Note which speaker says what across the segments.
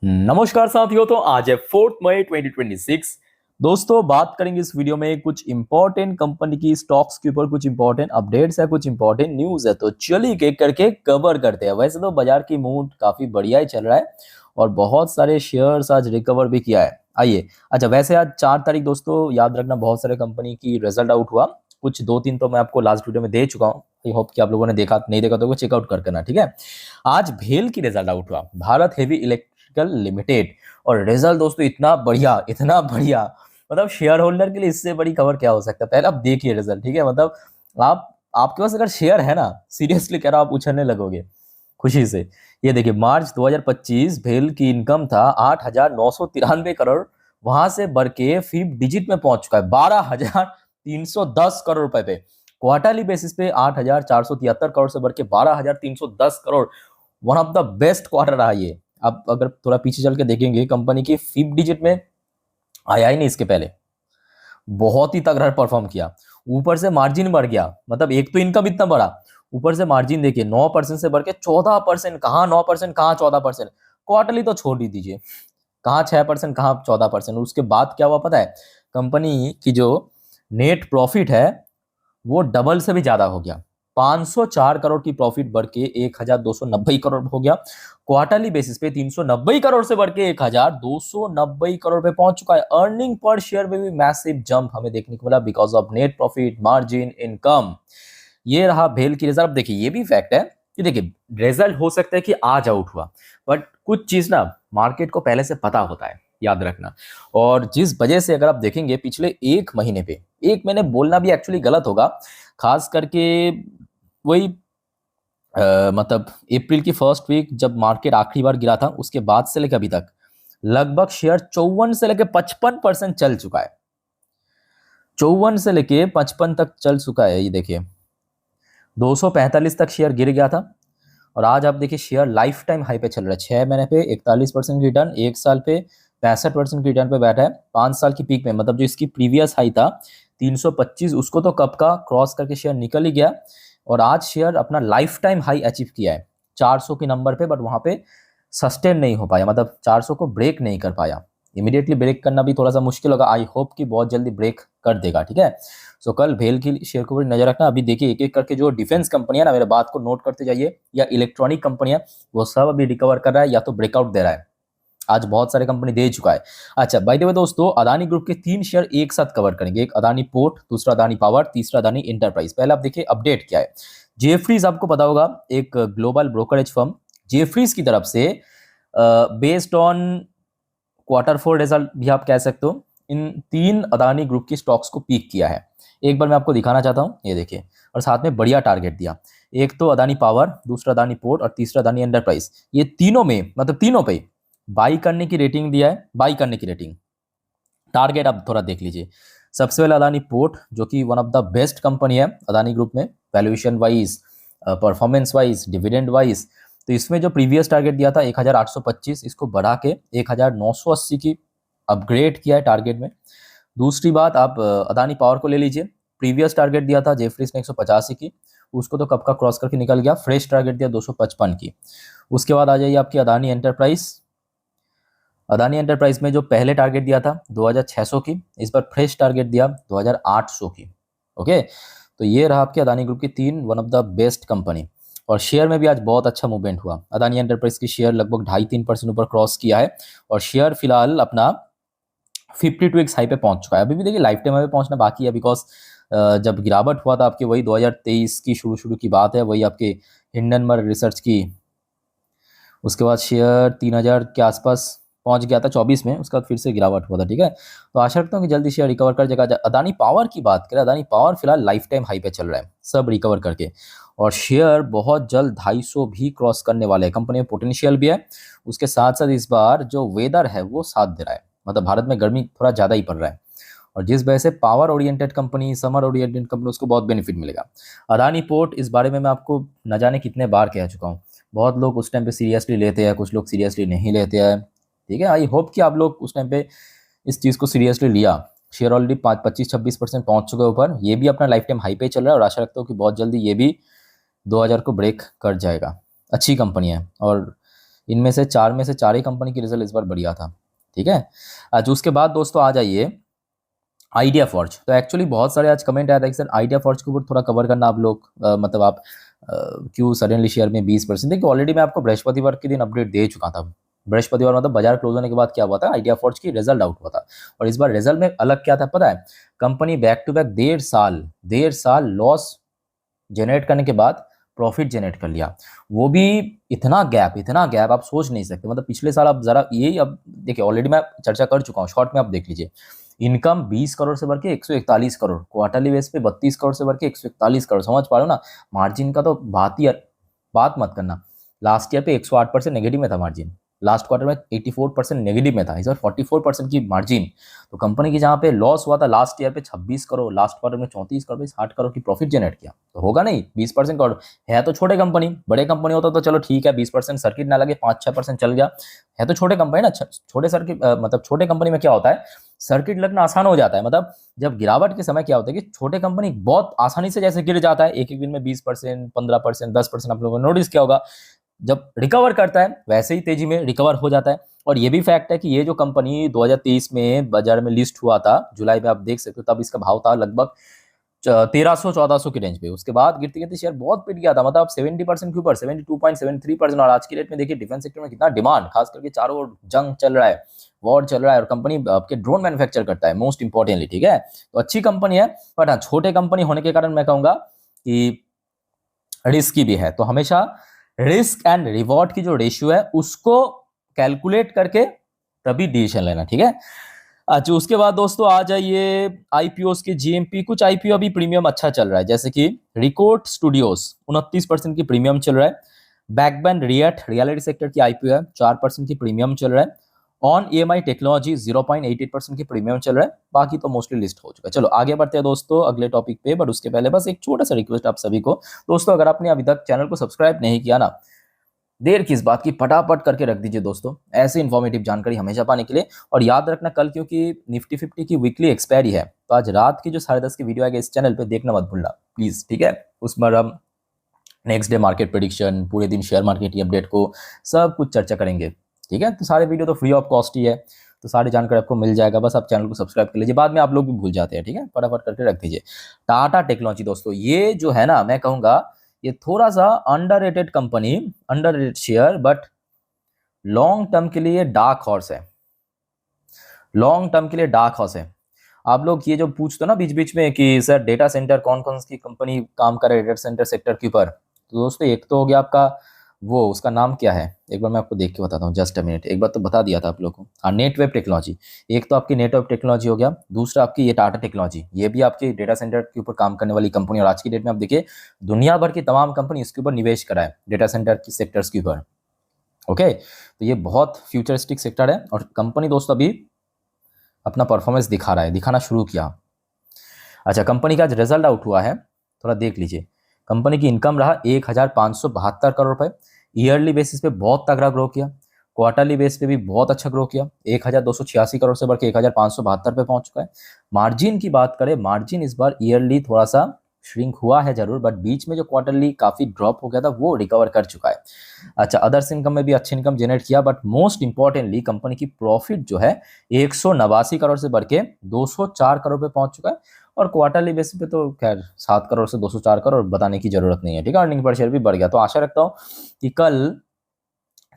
Speaker 1: नमस्कार साथियों। तो आज है 4 मई 2026। दोस्तों, बात करेंगे इस वीडियो में कुछ इंपॉर्टेंट कंपनी की स्टॉक्स के ऊपर, कुछ इंपॉर्टेंट अपडेट्स है, कुछ इंपॉर्टेंट न्यूज है। तो चलिए एक एक करके कवर करते हैं। वैसे तो बाजार की मूड काफी बढ़िया ही चल रहा है और बहुत सारे शेयर्स आज रिकवर भी किया है। आइए। अच्छा, वैसे आज 4 तारीख दोस्तों, याद रखना, बहुत सारे कंपनी की रिजल्ट आउट हुआ। कुछ दो तीन तो मैं आपको लास्ट वीडियो में दे चुका हूँ। आई होप कि आप लोगों ने देखा, नहीं देखा तो वो चेकआउट कर करना, ठीक है। आज भेल की रिजल्ट आउट हुआ, भारत हेवी इलेक्ट्रिकल लिमिटेड। और रिजल्ट दोस्तों इतना बढ़िया, इतना बढ़िया, मतलब शेयर होल्डर के लिए इससे बड़ी खबर क्या हो सकता है। पहले आप देखिए रिजल्ट, ठीक है। मतलब आप आपके पास अगर शेयर है ना, सीरियसली कह रहा हूं, आप उछलने लगोगे खुशी से। ये देखिए, मार्च 2025 भेल की इनकम था 8,993 करोड़। वहां से बढ़ के 5 डिजिट में पहुंच चुका है 12,310 करोड़ रुपए पे। क्वार्टरली बेसिस पे 8,473 करोड़ से बढ़ के 12,310 crore. One of the best quarter रहा ये। आप अगर थोड़ा पीछे चल के देखेंगे, कंपनी की 5 डिजिट में आया ही नहीं इसके पहले। बहुत ही तगड़ा परफॉर्म किया। ऊपर से मार्जिन बढ़ गया, मतलब एक तो इनकम इतना बड़ा, ऊपर से मार्जिन देखिए 9% से बढ़ के 14%। कहाँ 9%, कहाँ 14%। क्वार्टरली तो छोड़ ही दीजिए, कहाँ 6%, कहाँ 14%। उसके बाद क्या हुआ पता है, कंपनी की जो नेट प्रॉफिट है वो डबल से भी ज्यादा हो गया। 504 करोड़ की प्रॉफिट बढ़ के 1,290 करोड़ हो गया। क्वार्टरली बेसिस पे 390 करोड़ से बढ़ के 1,290 करोड़ पे पहुंच चुका है। अर्निंग पर शेयर में भी मैसिव जंप हमें देखने को मिला because of net profit, margin, income. ये रहा भेल की रिजल्ट। देखिए, ये भी फैक्ट है कि देखिए, रिजल्ट हो सकता है कि आज आउट हुआ, बट कुछ चीज ना मार्केट को पहले से पता होता है, याद रखना। और जिस वजह से अगर आप देखेंगे पिछले एक महीने पे, एक महीने बोलना भी एक्चुअली गलत होगा, खास करके वही मतलब अप्रैल की फर्स्ट वीक जब मार्केट आखिरी बार गिरा था, उसके बाद से लेकर अभी तक लगभग शेयर 54 से लेकर 55% चल चुका है। 54 से लेके 55 तक चल चुका है। ये देखिए, 245 तक शेयर गिर गया था और आज आप देखिए शेयर लाइफ टाइम हाई पे चल रहा है। 6 महीने पे 41% की रिटर्न, एक साल पे 65% की रिटर्न पे बैठा है। 5 साल की पीक में, मतलब जो इसकी प्रीवियस हाई था 325, उसको तो कब का क्रॉस करके शेयर निकल ही गया। और आज शेयर अपना लाइफ टाइम हाई अचीव किया है 400 के नंबर पे, बट वहां पे सस्टेन नहीं हो पाया, मतलब 400 को ब्रेक नहीं कर पाया। इमीडिएटली ब्रेक करना भी थोड़ा सा मुश्किल होगा। आई होप कि बहुत जल्दी ब्रेक कर देगा, ठीक है। सो कल भेल की शेयर के ऊपर नजर रखना। अभी देखिए एक एक करके जो डिफेंस कंपनियां ना, मेरे बात को नोट करते जाइए, या इलेक्ट्रॉनिक कंपनियां, वो सब अभी रिकवर कर रहा है या तो ब्रेकआउट दे रहा है। आज बहुत सारे कंपनी दे चुका है। अच्छा, बाय द वे दोस्तों, अदानी ग्रुप के 3 शेयर एक साथ कवर करेंगे। एक अदानी पोर्ट, दूसरा अदानी पावर, तीसरा अदानी इंटरप्राइज। पहले आप देखिए अपडेट क्या है। जेफरीज, आपको पता होगा, एक ग्लोबल ब्रोकरेज फर्म, जेफरीज की तरफ से बेस्ड ऑन Q4 रिजल्ट भी आप कह सकते हो, इन 3 अदानी ग्रुप की स्टॉक्स को पीक किया है। एक बार मैं आपको दिखाना चाहता हूं, ये देखिए, और साथ में बढ़िया टारगेट दिया। एक तो अदानी पावर, दूसरा अदानी पोर्ट और तीसरा अदानी एंटरप्राइज। ये तीनों में, मतलब तीनों पे बाई करने की रेटिंग दिया है। बाई करने की रेटिंग, टारगेट आप थोड़ा देख लीजिए। सबसे पहले अदानी पोर्ट, जो कि one of the best company है अदानी ग्रुप में, valuation wise, performance wise, dividend wise. तो इसमें जो प्रीवियस टारगेट दिया था 1,825, इसको बढ़ा के 1,980 की अपग्रेड किया है टारगेट में। दूसरी बात, आप अदानी पावर को ले लीजिए। प्रीवियस टारगेट दिया था जेफरीज ने 185 की, उसको तो कब का क्रॉस करके निकल गया। फ्रेश टारगेट दिया 255 की। उसके बाद आ जाइए आपकी अदानी एंटरप्राइज। अदानी एंटरप्राइज में जो पहले टारगेट दिया था 2,600 की, इस बार फ्रेश टारगेट दिया 2,800 की। ओके, तो ये रहा आपके अदानी ग्रुप की 3 one of the best company. और शेयर में भी आज बहुत अच्छा मूवमेंट हुआ। अदानी एंटरप्राइज की शेयर लगभग 2.5-3% ऊपर क्रॉस किया है और शेयर फिलहाल अपना 52x हाई पे पहुंच चुका है। अभी भी देखिए लाइफ टाइम हाई पे पहुंचना बाकी है, बिकॉज जब गिरावट हुआ था आपके, वही 2023 की शुरू शुरू की बात है, वही आपके हिंडनबर्ग रिसर्च की। उसके बाद शेयर 3,000 के आसपास पहुंच गया था 24 में, उसके बाद फिर से गिरावट हुआ था, ठीक है। तो आशा रखता हूँ कि जल्दी शेयर रिकवर कर जाएगा। अदानी पावर की बात करें, अदानी पावर फिलहाल लाइफ टाइम हाई पे चल रहा है, सब रिकवर करके। और शेयर बहुत जल्द 250 भी क्रॉस करने वाले हैं। कंपनी में पोटेंशियल भी है। उसके साथ साथ इस बार जो वेदर है वो साथ दे रहा है, मतलब भारत में गर्मी थोड़ा ज़्यादा ही पड़ रहा है, और जिस वजह से power oriented company, summer oriented company, उसको बहुत बेनिफिट मिलेगा। अदानी पोर्ट, इस बारे में मैं आपको न जाने कितने बार कह चुका हूँ। बहुत लोग उस टाइम पे सीरियसली लेते हैं, कुछ लोग सीरियसली नहीं लेते हैं, ठीक है। आई होप कि आप लोग उस टाइम पे इस चीज़ को सीरियसली लिया। शेयर ऑलरेडी 25-26% पहुंच चुके हैं ऊपर। ये भी अपना लाइफ टाइम हाई पे चल रहा है और आशा रखता हूँ कि बहुत जल्दी ये भी 2,000 को ब्रेक कर जाएगा। अच्छी कंपनी है और इनमें से चार ही कंपनी की रिजल्ट इस बार बढ़िया था, ठीक है। अच्छा उसके बाद दोस्तों आ जाइए आइडिया फॉर्ज। तो एक्चुअली बहुत सारे आज कमेंट आया था कि सर आइडिया फॉर्ज के ऊपर थोड़ा कवर करना आप लोग, मतलब आप क्यों सडनली शेयर में 20%। देखिए ऑलरेडी मैं आपको बृहस्पतिवार के दिन अपडेट दे चुका था। बृहस्पतिवार मतलब बाजार क्लोज होने के बाद क्या हुआ था, आइडिया फॉर्ज की रिजल्ट आउट हुआ था। और इस बार रिजल्ट में अलग क्या था पता है, कंपनी बैक टू बैक 1.5 साल लॉस जनरेट करने के बाद प्रॉफिट जनरेट कर लिया। वो भी इतना गैप आप सोच नहीं सकते। मतलब पिछले साल आप जरा यही, अब देखिए ऑलरेडी मैं चर्चा कर चुका हूँ, शॉर्ट में आप देख लीजिए। इनकम 20 करोड़ से बढ़ के 141 करोड़, क्वार्टरली बेस पे 32 करोड़ से बढ़ के 141 करोड़, समझ पा रहे हो ना। मार्जिन का तो बात मत करना। लास्ट ईयर पे 108% नेगेटिव में था मार्जिन, लास्ट क्वार्टर में 84% नेगेटिव में था, इस बार 44% की मार्जिन। तो कंपनी की जहाँ पे लॉस हुआ था लास्ट ईयर पे 26 करोड़, लास्ट क्वार्टर में 34 करोड़, 60 करोड़ की प्रॉफिट जनरेट किया। तो होगा नहीं 20% करोड़। है तो छोटे कंपनी, बड़े कंपनी होता तो चलो ठीक है 20% सर्किट ना लगे 5-6% चल गया। है तो छोटे कंपनी ना, छोटे सर्किट मतलब छोटे कंपनी में क्या होता है, सर्किट लगना आसान हो जाता है। मतलब जब गिरावट के समय क्या होता है कि छोटे कंपनी बहुत आसानी से जैसे गिर जाता है, एक एक दिन में 20%, 15%, 10%, आप लोगों ने नोटिस किया होगा। जब रिकवर करता है वैसे ही तेजी में रिकवर हो जाता है। और ये भी फैक्ट है कि ये जो कंपनी 2023 में बाजार में लिस्ट हुआ था, जुलाई में आप देख सकते हो, तब इसका भाव था लगभग 1300-1400 की रेंज पे। उसके बाद गिरते गिरते शेयर बहुत पिट गया था, मतलब 70% के ऊपर, 72.73%। और आज की डेट में देखिए डिफेंस सेक्टर में कितना डिमांड, खास करके चारों ओर जंग चल रहा है, वॉर चल रहा है, और कंपनी आपके ड्रोन मैन्युफैक्चर करता है मोस्ट इंपॉर्टेंटली, ठीक है। तो अच्छी कंपनी है, बट हाँ छोटे कंपनी होने के कारण मैं कहूंगा कि रिस्की भी है। तो हमेशा रिस्क एंड रिवॉर्ड की जो रेशियो है उसको कैलकुलेट करके तभी डिसीजन लेना, ठीक है। अच्छा उसके बाद दोस्तों आ जाइए आईपीओ के जीएमपी। कुछ आईपीओ अभी प्रीमियम अच्छा चल रहा है, जैसे कि रिकॉर्ड स्टूडियोज 29% की प्रीमियम चल रहा है। बैकबैन रियट रियलिटी सेक्टर की आईपीओ है, 4% की प्रीमियम चल रहा है। ऑन ईएमआई टेक्नोलॉजी 0.88% की प्रीमियम चल रहा है। बाकी तो मोस्टली लिस्ट हो चुका है। चलो आगे बढ़ते हैं दोस्तों अगले टॉपिक पे, बट उसके पहले बस एक छोटा सा रिक्वेस्ट आप सभी को, दोस्तों अगर आपने अभी तक चैनल को सब्सक्राइब नहीं किया ना, देर किस बात की, फटाफट करके रख दीजिए दोस्तों, ऐसे इन्फॉर्मेटिव जानकारी हमेशा पाने के लिए। और याद रखना कल क्योंकि निफ्टी 50 की वीकली एक्सपायरी है, तो आज रात की जो 10:30 की वीडियो आएगी इस चैनल पे देखना मत भूलना प्लीज, ठीक है। उस पर हम नेक्स्ट डे मार्केट प्रेडिक्शन, पूरे दिन शेयर मार्केट की अपडेट को सब कुछ चर्चा करेंगे, ठीक है। तो सारे वीडियो तो फ्री ऑफ कॉस्ट ही है, तो सारी जानकारी आपको मिल जाएगा, बस आप चैनल को सब्सक्राइब कर लीजिए। बाद में आप लोग भी भूल जाते हैं, ठीक है, फटाफट करके रख दीजिए। टाटा टेक्नोलॉजी दोस्तों, ये जो है ना मैं कहूंगा ये थोड़ा सा underrated company, underrated share, but long term के लिए डार्क हॉर्स है, लॉन्ग टर्म के लिए डार्क हॉर्स है। आप लोग ये जो पूछते हो ना बीच बीच में कि सर डेटा सेंटर कौन कौन सी कंपनी काम कर रहा है डेटा सेंटर सेक्टर के ऊपर, तो दोस्तों एक तो हो गया आपका वो, उसका नाम क्या है एक बार मैं आपको देख के बताता हूँ, जस्ट अ मिनट। एक बार तो बता दिया था आप लोगों को, हाँ नेटवेब टेक्नोलॉजी। एक तो आपकी नेटवेब टेक्नोलॉजी हो गया, दूसरा आपकी ये टाटा टेक्नोलॉजी, ये भी आपकी डेटा सेंटर के ऊपर काम करने वाली कंपनी। और आज की डेट में आप देखिए दुनिया भर की तमाम कंपनी इसके ऊपर निवेश करा है, डेटा सेंटर की सेक्टर्स के ऊपर। ओके, तो ये बहुत फ्यूचरिस्टिक सेक्टर है और कंपनी दोस्तों अभी अपना परफॉर्मेंस दिखा रहा है, दिखाना शुरू किया। अच्छा कंपनी का आज रिजल्ट आउट हुआ है, थोड़ा देख लीजिए। कंपनी की इनकम रहा 1572 करोड़ रुपए, ईयरली बेसिस पे बहुत तगड़ा ग्रो किया, क्वार्टरली बेस पे भी बहुत अच्छा ग्रो किया, 1286 करोड़ से बढ़ के 1572 पे पहुंच चुका है। मार्जिन की बात करें, मार्जिन इस बार ईयरली थोड़ा सा श्रिंक हुआ है जरूर, बट बीच में जो क्वार्टरली काफी ड्रॉप हो गया था वो रिकवर कर चुका है। अच्छा अदर्स इनकम में भी अच्छी इनकम जनरेट किया, बट मोस्ट इंपॉर्टेंटली कंपनी की प्रॉफिट जो है 189 करोड़ से बढ़ के 204 करोड़ पे पहुंच चुका है। और क्वार्टरली बेसिस पे तो खैर 7 करोड़ से 204 करोड़ बताने की जरूरत नहीं है, ठीक है। अर्निंग पर शेयर भी बढ़ गया, तो आशा रखता हूँ कि कल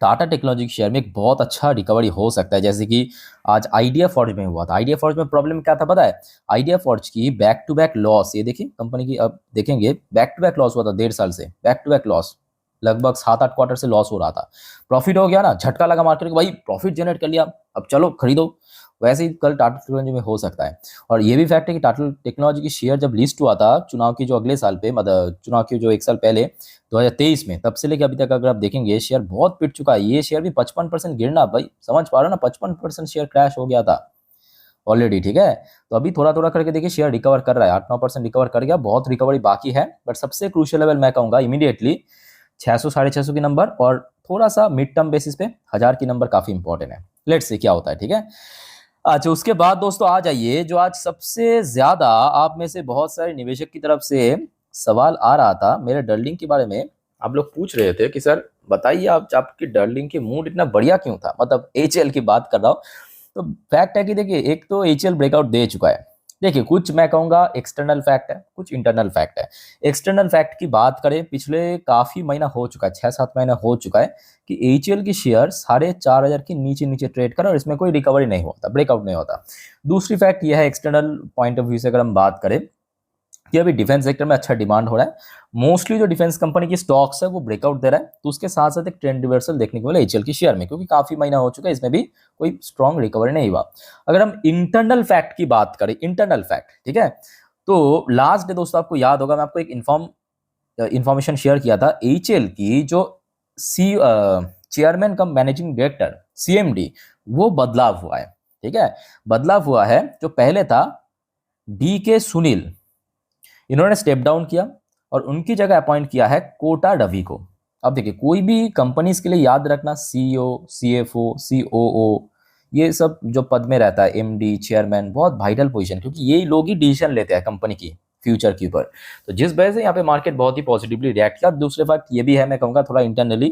Speaker 1: टाटा टेक्नोलॉजी के शेयर में एक बहुत अच्छा रिकवरी हो सकता है, जैसे कि आज आइडिया फॉर्ज में हुआ था। आइडिया फॉर्ज में प्रॉब्लम क्या था पता है, आइडिया फॉर्ज की बैक टू बैक लॉस, ये देखिए कंपनी की, अब देखेंगे बैक टू बैक लॉस हुआ था 1.5 साल से, बैक टू बैक लॉस, लगभग 7-8 क्वार्टर से लॉस हो रहा था। प्रॉफिट हो गया ना, झटका लगा मार्केट को, भाई प्रॉफिट जनरेट कर लिया, अब चलो खरीदो। वैसे ही कल टाटा टेक्नोलॉजी में हो सकता है। और ये भी फैक्ट है कि टाटा टेक्नोलॉजी की शेयर जब लिस्ट हुआ था चुनाव की जो अगले साल पे, मतलब चुनाव की जो 1 साल पहले 2023 में, तब से लेकर अभी तक अगर आप देखेंगे शेयर बहुत पिट चुका है। ये शेयर भी 55% गिरना, भाई समझ पा रहे हो ना, 55% शेयर क्रैश हो गया था ऑलरेडी, ठीक है। तो अभी थोड़ा थोड़ा करके देखिए शेयर रिकवर कर रहा है, 8-9% रिकवर कर गया, बहुत रिकवरी बाकी है। बट सबसे क्रूशियल लेवल मैं कहूंगा इमीडिएटली 600-650 की नंबर, और थोड़ा सा मिड टर्म बेसिस पे 1000 की नंबर काफी इंपॉर्टेंट है। लेट्स से क्या होता है, ठीक है। अच्छा उसके बाद दोस्तों आ जाइए, जो आज सबसे ज्यादा आप में से बहुत सारे निवेशक की तरफ से सवाल आ रहा था मेरे डल्डिंग के बारे में। आप लोग पूछ रहे थे कि सर बताइए आप, आपकी डार्लिंग की मूड इतना बढ़िया क्यों था? मतलब एचएल की बात कर रहा हूँ। तो फैक्ट है कि देखिए, एक तो एचएल ब्रेकआउट दे चुका है। देखिए, कुछ मैं कहूँगा एक्सटर्नल फैक्ट है, कुछ इंटरनल फैक्ट है। एक्सटर्नल फैक्ट की बात करें, पिछले काफ़ी महीना हो चुका है, 6-7 महीना हो चुका है कि एचएल की शेयर 4,500 के नीचे-नीचे ट्रेड कर रहा है और इसमें कोई रिकवरी नहीं होता, ब्रेकआउट नहीं होता। दूसरी फैक्ट यह है, एक्सटर्नल पॉइंट ऑफ व्यू से अगर हम बात करें, कि अभी डिफेंस सेक्टर में अच्छा डिमांड हो रहा है। मोस्टली जो डिफेंस कंपनी की स्टॉक्स है वो ब्रेकआउट दे रहा है, तो उसके साथ साथ एक ट्रेंड रिवर्सल देखने को मिला एचएल की शेयर में, क्योंकि काफी महीना हो चुका है, इसमें भी कोई स्ट्रॉन्ग रिकवरी नहीं हुआ। अगर हम इंटरनल फैक्ट की बात करें, इंटरनल फैक्ट, ठीक है, तो लास्ट डे दोस्तों आपको याद होगा, मैं आपको एक इंफॉर्मेशन शेयर किया था, एचएल की जो सी chairman cum managing director, CMD, वो बदलाव हुआ है। ठीक है, बदलाव हुआ है। जो पहले था डी के सुनील, इन्होंने स्टेप डाउन किया और उनकी जगह अपॉइंट किया है कोटा रवि को। अब देखिए, कोई भी कंपनीज के लिए याद रखना, सीईओ, सीएफओ, सीओओ, ये सब जो पद में रहता है, एमडी, चेयरमैन, बहुत वाइटल पोजीशन, क्योंकि ये लोग ही डिसीजन लेते हैं कंपनी की फ्यूचर के ऊपर। तो जिस वजह से यहाँ पे मार्केट बहुत ही पॉजिटिवली रिएक्ट किया। दूसरे फैक्ट ये भी है, मैं कहूँगा थोड़ा इंटरनली,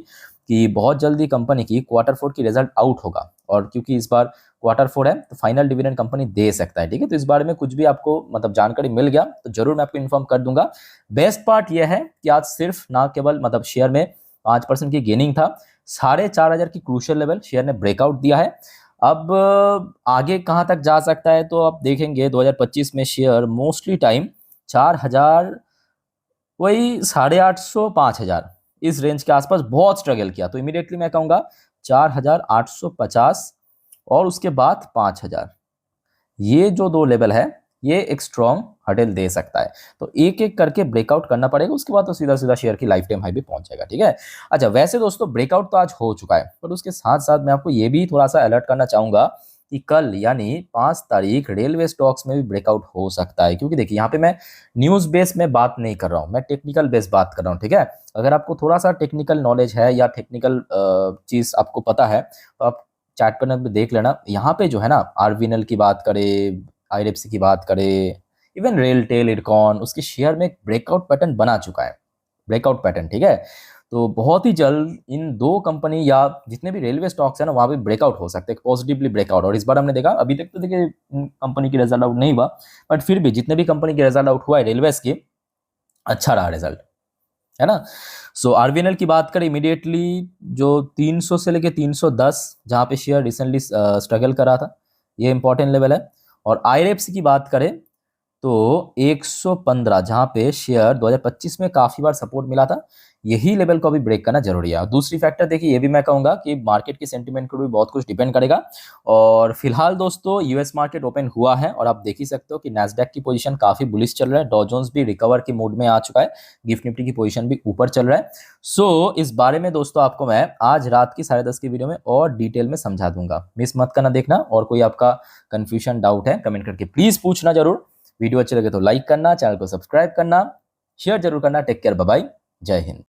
Speaker 1: कि बहुत जल्दी कंपनी की Q4 की रिजल्ट आउट होगा, और क्योंकि इस बार Q4 है तो फाइनल डिविडेंड कंपनी दे सकता है। ठीक है, तो इस बारे में कुछ भी आपको मतलब जानकारी मिल गया तो जरूर मैं आपको इन्फॉर्म कर दूंगा। बेस्ट पार्ट यह है कि आज सिर्फ ना केवल मतलब शेयर में 5% की गेनिंग था, 4,500 की क्रूशियल लेवल शेयर ने ब्रेकआउट दिया है। अब आगे कहाँ तक जा सकता है तो आप देखेंगे, 2025 में शेयर मोस्टली टाइम 4,000, वही 850, 5,000 इस रेंज के आसपास बहुत स्ट्रगल किया। तो इमीडिएटली मैं कहूँगा 4,850 और उसके बाद 5,000, ये जो दो लेवल है, ये एक स्ट्रॉन्ग हर्डल दे सकता है। तो एक एक करके ब्रेकआउट करना पड़ेगा, उसके बाद तो सीधा सीधा शेयर की लाइफ टाइम हाई भी पहुंच जाएगा। ठीक है, अच्छा, वैसे दोस्तों ब्रेकआउट तो आज हो चुका है, पर उसके साथ साथ मैं आपको ये भी थोड़ा सा अलर्ट करना चाहूंगा कि कल यानी 5 तारीख रेलवे स्टॉक्स में भी ब्रेकआउट हो सकता है। क्योंकि देखिए, यहाँ पे मैं न्यूज बेस में बात नहीं कर रहा हूँ, मैं टेक्निकल बेस बात कर रहा हूँ। ठीक है, अगर आपको थोड़ा सा टेक्निकल नॉलेज है या टेक्निकल चीज आपको पता है तो आप चार्ट पर देख लेना। यहाँ पे जो है ना, आरवीएनएल की बात करें, आईएफसी की बात करें, इवन रेलटेल, इरकॉन, उसके शेयर में एक ब्रेकआउट पैटर्न बना चुका है, ब्रेकआउट पैटर्न। ठीक है, तो बहुत ही जल्द इन दो कंपनी या जितने भी रेलवे स्टॉक्स है ना, वहाँ पे ब्रेकआउट हो सकते हैं, पॉजिटिवली ब्रेकआउट। और इस बार हमने देखा, अभी तक तो देखिए कंपनी की रिजल्ट आउट नहीं हुआ, बट फिर भी जितने भी कंपनी की रिजल्ट आउट हुआ है रेलवेज की, अच्छा रहा रिजल्ट, है ना। सो आरवीएनएल की बात करें, इमीडिएटली जो 300 से लेके 310 जहाँ पे शेयर रिसेंटली स्ट्रगल कर रहा था, ये इंपॉर्टेंट लेवल है। और आईएफसी की बात करें तो 115 जहाँ पे शेयर 2025 में काफी बार सपोर्ट मिला था, यही लेवल को अभी ब्रेक करना जरूरी है। और दूसरी फैक्टर देखिए, ये भी मैं कहूंगा कि मार्केट की सेंटीमेंट को भी बहुत कुछ डिपेंड करेगा। और फिलहाल दोस्तों यूएस मार्केट ओपन हुआ है और आप देख ही सकते हो कि नैस्डैक की पोजीशन काफी बुलिश चल रहा है, डॉ जोन्स भी रिकवर के मोड में आ चुका है, गिफ्ट निफ्टी की पोजीशन भी ऊपर चल रहा है। सो इस बारे में दोस्तों आपको मैं आज रात की 10:30 की वीडियो में और डिटेल में समझा दूंगा, मिस मत करना देखना। और कोई आपका कंफ्यूजन डाउट है कमेंट करके प्लीज पूछना जरूर। वीडियो अच्छे लगे तो लाइक करना, चैनल को सब्सक्राइब करना, शेयर जरूर करना। टेक केयर, बाय बाय, जय हिंद।